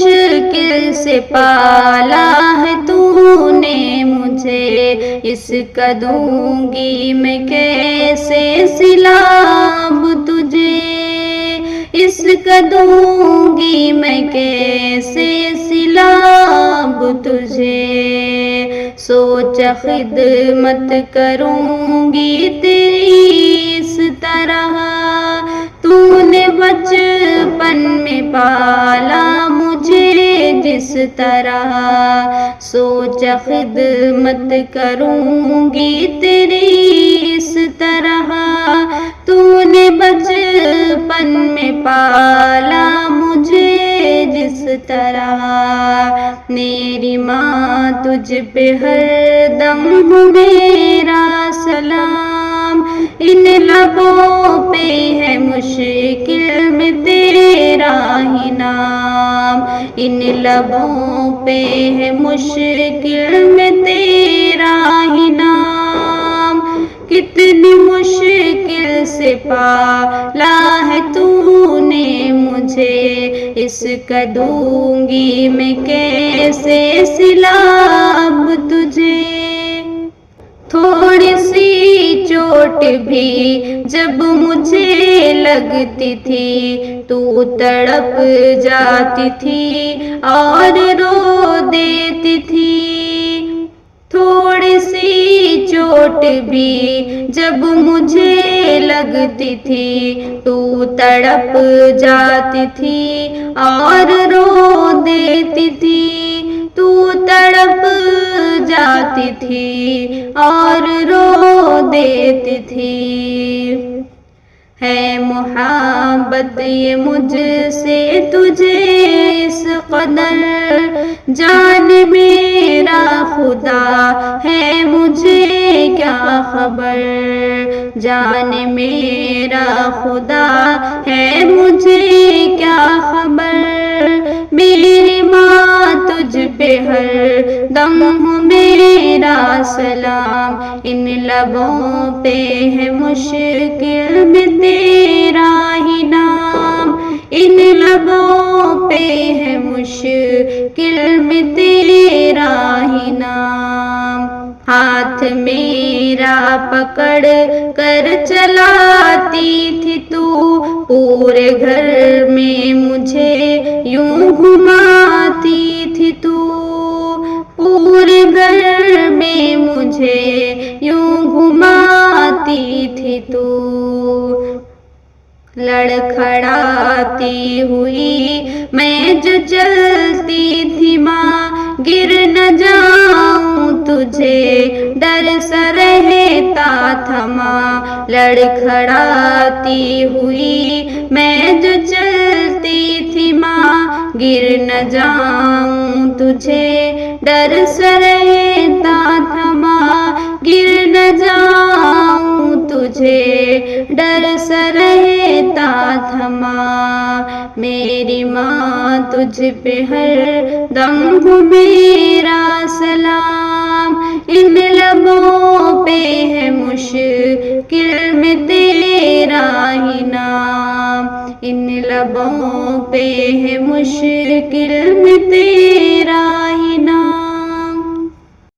مشکل سے پالا ہے تو نے مجھے، اس کا دوں گی میں کیسے صلہ اب تجھے، اس کا دوں گی میں کیسے صلہ اب تجھے۔ سوچا خدمت کروں گی تیری اس طرح، تو نے بچپن میں پالا مجھے جس طرح، سوچا خدمت کروں گی تیری اس طرح، تو نے بچپن میں پالا مجھے جس طرح۔ میری ماں تجھ پہ ہر دم ہو میرا سلام، ان لبوں پہ ہے مشکل میں تیرا ہی نام، ان لبوں پہ ہے مشکل میں تیرا ہی نام۔ کتنی مشکل سے پالا ہے تو نے مجھے، اس کا دوں گی میں کیسے صلہ اب تجھے۔ تھوڑی سی چوٹ بھی جب مجھے لگتی تھی تو تڑپ جاتی تھی اور رو دیتی تھی، تھوڑی سی چوٹ بھی جب مجھے لگتی تھی تو تڑپ جاتی تھی اور رو دیتی تھی، تو تڑپ جاتی تھی اور رو دیتی تھی۔ ہے محبت یہ مجھ سے تجھے اس قدر، جان میرا خدا ہے مجھے کیا خبر، جان میرا خدا ہے مجھے کیا خبر۔ میری ماں تجھ پہ ہر دم ہو میرا سلام، ان لبوں پہ ہے مشکل میں تیرا ہی نام، ان لبوں پہ ہے مشکل میں تیرا ہی نام۔ ہاتھ میرا پکڑ کر چلاتی تھی تو، پورے گھر میں مجھے یوں گھماتی تھی تو، پورے گھر میں مجھے یوں گھماتی تھی تو۔ لڑکھڑاتی ہوئی میں جو چلتی تھی ماں، گر نہ جاؤں تجھے ڈر سا رہتا تھا ماں، لڑکھڑاتی ہوئی میں جو چلتی تھی ماں، گر نہ جاؤں تجھے ڈر سا رہتا تھا ماں، گر نہ جاؤں تجھے ڈر سا رہتا تھا ماں۔ میری ماں تجھ پہ ہر دم ہو میرا سلام، ان لبوں پہ ہے مشکل میں تیرا ہی نام، ان لبوں پہ ہے مشکل میں تیرا ہی نام۔